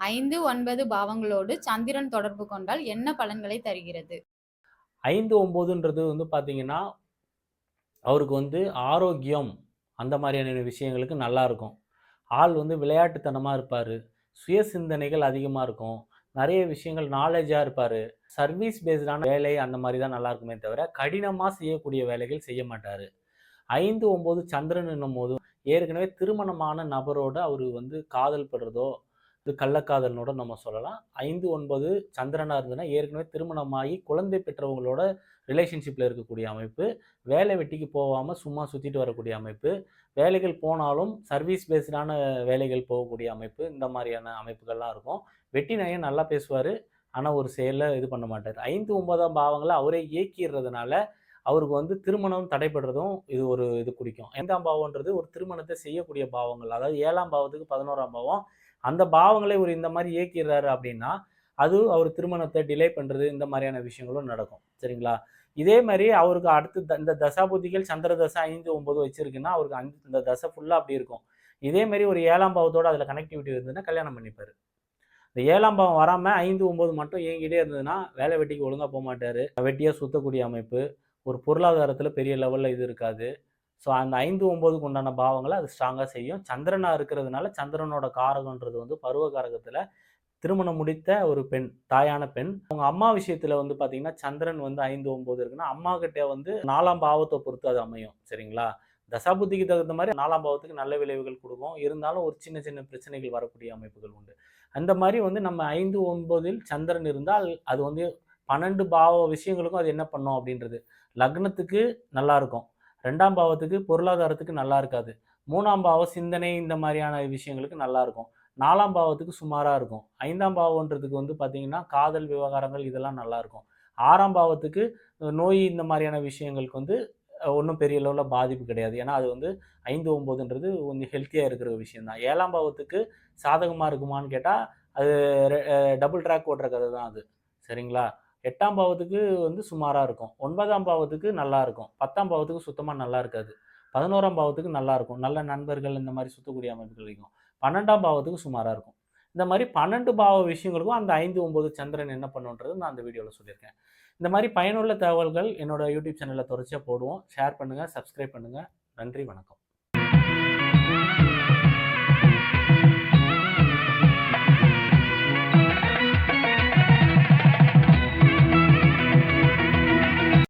5, 9 பாவங்களோடு சந்திரன் தொடர்பு கொண்டால் என்ன பலன்களை தருகிறது? 5, 9ன்றது பார்த்தீங்கன்னா, அவருக்கு ஆரோக்கியம் அந்த மாதிரியான விஷயங்களுக்கு நல்லா இருக்கும். ஆள் விளையாட்டுத்தனமா இருப்பாரு. சுய சிந்தனைகள் அதிகமா இருக்கும். நெறைய விஷயங்கள் நாலேட்ஜா இருப்பாரு. சர்வீஸ் பேஸ்டான வேலை அந்த மாரி தான் நல்லா இருக்குமே தவிர, கடினமா செய்யக்கூடிய வேலைகள் செய்ய மாட்டாரு. 5, 9 சந்திரன் என்னும்போது, ஏற்கனவே திருமணமான நபரோட அவரு காதல் படுறதோ, இது கள்ளக்காதல்னோட நம்ம சொல்லலாம். 5, 9 சந்திரனா இருந்ததுன்னா, ஏற்கனவே திருமணமாகி குழந்தை பெற்றவங்களோட ரிலேஷன்ஷிப்ல இருக்கக்கூடிய அமைப்பு. வேலை வெட்டிக்கு போவாம சும்மா சுத்திட்டு வரக்கூடிய அமைப்பு. வேலைகள் போனாலும் சர்வீஸ் பேஸ்டான வேலைகள் போகக்கூடிய அமைப்பு. இந்த மாரியான அமைப்புகள்லாம் இருக்கும். வெட்டி நயம் நல்லா பேசுவாரு. ஆனா, ஒரு செயல்ல இது பண்ண மாட்டாரு. 5, 9ஆம் பாவங்கள அவரே இயக்கிறதுனால, அவருக்கு திருமணம் தடைபடுறதும் இது குறிக்கும். 5ஆம் பாவம்ன்றது ஒரு திருமணத்தை செய்யக்கூடிய பாவங்கள். அதாவது 7ஆம் பாவத்துக்கு 11ஆம் பாவம். அந்த பாவங்களை ஒரு இந்த மாரி இயக்கிறாரு அப்படின்னா, அது அவர் திருமணத்தை டிலே பண்றது, இந்த மாரியான விஷயங்களும் நடக்கும். சரிங்களா? இதே மாரி அவருக்கு அடுத்து இந்த தசாபுத்திகள் சந்திர தசை 5, 9 வச்சிருக்குன்னா, அவருக்கு இந்த தசை ஃபுல்லா அப்படி இருக்கும். இதே மாரி ஒரு 7ஆம் பாவத்தோட அதில கனெக்டிவிட்டி இருந்ததுன்னா, கல்யாணம் பண்ணிப்பாரு. இந்த 7ஆம் பாவம் வராம 5, 9 மட்டும் இயங்கிட்டே இருந்ததுன்னா, வேலை வெட்டிக்கு ஒழுங்கா போமாட்டாரு. வெட்டியா சுத்தக்கூடிய அமைப்பு. ஒரு பொருளாதாரத்தில பெரிய லெவல்ல இது இருக்காது. ஸோ அந்த 5, 9க்கு உண்டான பாவங்கள அது ஸ்ட்ராங்கா செய்யும். சந்திரனா இருக்கிறதுனால, சந்திரனோட காரகம்ன்றது பருவ காரகத்தில திருமணம் முடித்த ஒரு பெண், தாயான பெண். அவங்க அம்மா விஷயத்துல பார்த்தீங்கன்னா, சந்திரன் 5, 9 இருக்குன்னா, அம்மாகிட்ட 4ஆம் பாவத்த பொறுத்து அது அமையும். சரிங்களா? தசாபுத்திக்கு தகுந்த மாரி 4ஆம் பாவத்துக்கு நல்ல விளைவுகள் குடுக்கும். இருந்தாலும் ஒரு சின்ன சின்ன பிரச்சனைகள் வரக்கூடிய அமைப்புகள் உண்டு. அந்த மாரி நம்ம 5, 9ல் சந்திரன் இருந்தால், அது 12 பாவ விஷயங்களுக்கும் அது என்ன பண்ணும் அப்படின்றது. லக்னத்துக்கு நல்லா இருக்கும். 2ஆம் பாவத்துக்கு பொருளாதாரத்துக்கு நல்லா இருக்காது. 3ஆம் பாவம் சிந்தனை இந்த மாரியான விஷயங்களுக்கு நல்லா இருக்கும். 4ஆம் பாவத்துக்கு சுமாரா இருக்கும். 5ஆம் பாவம்ன்றதுக்கு பார்த்தீங்கன்னா, காதல் விவகாரங்கள் இதெல்லாம் நல்லாருக்கும். 6ஆம் பாவத்துக்கு நோய் இந்த மாரியான விஷயங்களுக்கு ஒண்ணும் பெரிய லெவல்ல பாதிப்பு கிடையாது. ஏன்னா, அது 5, 9ன்றது கொஞ்சம் ஹெல்த்தியா இருக்கிற விஷயம் தான். 7ஆம் பாவத்துக்கு சாதகமா இருக்குமான்னு கேட்டா, அது ரெ அ டபுள் ட்ராக் ஓட்டுற கதை தான் அது. சரிங்களா? 8ஆம் பாவத்துக்கு சுமாரா இருக்கும். 9ஆம் பாவத்துக்கு நல்லா இருக்கும். 10ஆம் பாவத்துக்கு சுத்தமா நல்லா இருக்காது. 11ஆம் பாவத்துக்கு நல்லா இருக்கும். நல்ல நண்பர்கள் இந்த மாரி சுத்தக்கூடிய அமைப்புகள் இருக்கும். 12ஆம் பாவத்துக்கு சுமாரா இருக்கும். இந்த மாரி 12 பாவ விஷயங்களுக்கும் அந்த 5, 9 சந்திரன் என்ன பண்ணுன்றது நான் அந்த வீடியோல சொல்லியிருக்கேன். இந்த மாரி பயனுள்ள தகவல்கள் என்னோட யூடியூப் சேனல்ல தொடர்ச்சியா போடுவோம். ஷேர் பண்ணுங்க, சப்ஸ்கிரைப் பண்ணுங்க. நன்றி, வணக்கம்.